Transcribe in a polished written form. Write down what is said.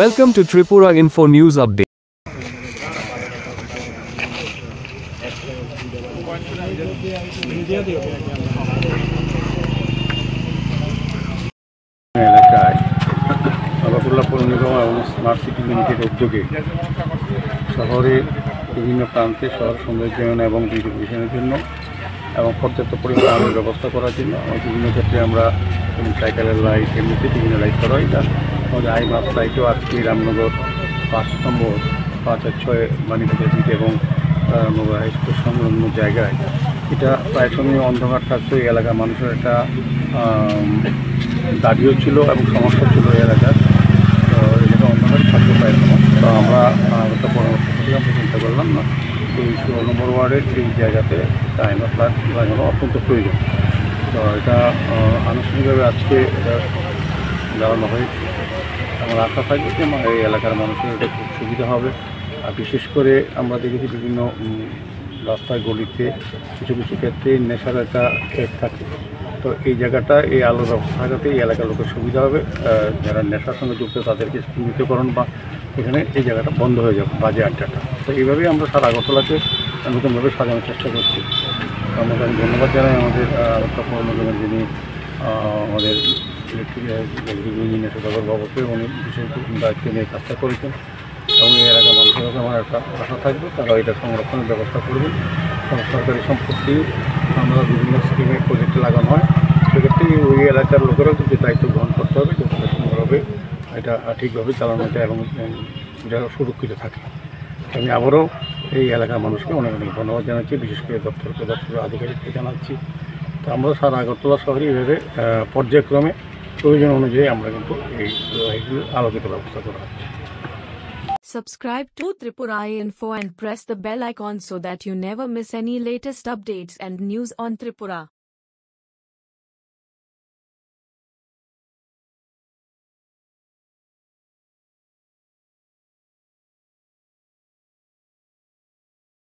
Welcome to Tripura Info News Update. এলাকায় আবাদুল্লাহ পৌর নিগম এবং স্মার্ট সিটি লিমিটেড উদ্যোগে শহরে বিভিন্ন প্রান্তে শহর সৌন্দর্যায়ন এবং বিউটিফিকেশনের জন্য এবং পর্যাপ্ত পরিমাণ ব্যবস্থা করার জন্য বিভিন্ন ক্ষেত্রে আমরা সাইকেলের লাইট এমনিতে বিভিন্ন লাইট করা হয়। এটা আমাদের আইমাস লাইটও আজকে রামনগর 5 নম্বর 5 আর 6 বাণীবাজার বিট এবং নগর হাই স্কুল সংলগ্ন জায়গায় এটা প্রায় সময় অন্ধকার থাকতো। এই এলাকার মানুষের একটা দাবিও ছিল এবং সমস্যা ছিল এই এলাকার। তো এলাকা অন্ধকার থাকতে পারে না। তো আমরা একটা পরামর্শ করে আমরা চিন্তা করলাম না এই 16 নম্বর ওয়ার্ডের এই জায়গাতে আইমাস লাইট লাগানো অত্যন্ত প্রয়োজন। তো এটা আনুষ্ঠানিকভাবে আজকে এটা লাগানো হয়েছে। আমার আশা থাকবে যে এই এলাকার মানুষের এটা খুব সুবিধা হবে। আর বিশেষ করে আমরা দেখেছি বিভিন্ন রাস্তায় গলিতে কিছু কিছু ক্ষেত্রে নেশার একটা ক্ষেত থাকে। তো এই জায়গাটা এই আলোর ব্যবস্থা থাকাতে এই এলাকার লোকের সুবিধা হবে। যারা নেশার সঙ্গে যুক্ত তাদেরকে চিহ্নিতকরণ বা এখানে এই জায়গাটা বন্ধ হয়ে যাবে বাজে 8টাটা। তো এইভাবেই আমরা সারা আগরতলাকে নতুনভাবে সাজানোর চেষ্টা করছি। আমাদের আমি ধন্যবাদ জানাই আমাদের পৌর নিগমের যিনি আমাদের ইলেকট্রিক ইঞ্জিনিয়ার সদাগর বাবুকে উনি বিশেষ দায়িত্ব নিয়ে কাজটা করেছেন এবং এই এলাকার মানুষের আমার একটা আশা থাকবে তারা এটা সংরক্ষণের ব্যবস্থা করবেন। সরকারি সম্পত্তি আমরা বিভিন্ন স্কিমে প্রজেক্টে লাগানো হয়, সেক্ষেত্রে ওই এলাকার লোকেরাও কিন্তু দায়িত্ব গ্রহণ করতে হবে যাতে সুন্দরভাবে এটা ঠিকভাবে চালানো যায় এবং এটা সুরক্ষিত থাকে। আমি আবারও এই এলাকার মানুষকে অনেক অনেক ধন্যবাদ জানাচ্ছি, বিশেষ করে দপ্তরের আধিকারিককে জানাচ্ছি। তো আমরা সারা আগরতলা শহরে এইভাবে পর্যায়ক্রমে প্রয়োজন অনুযায়ী আমরা কিন্তু এই আলোকিত ব্যবস্থা করা হচ্ছে। Subscribe to Tripura Info and press the bell icon so that you never miss any latest updates and news on Tripura.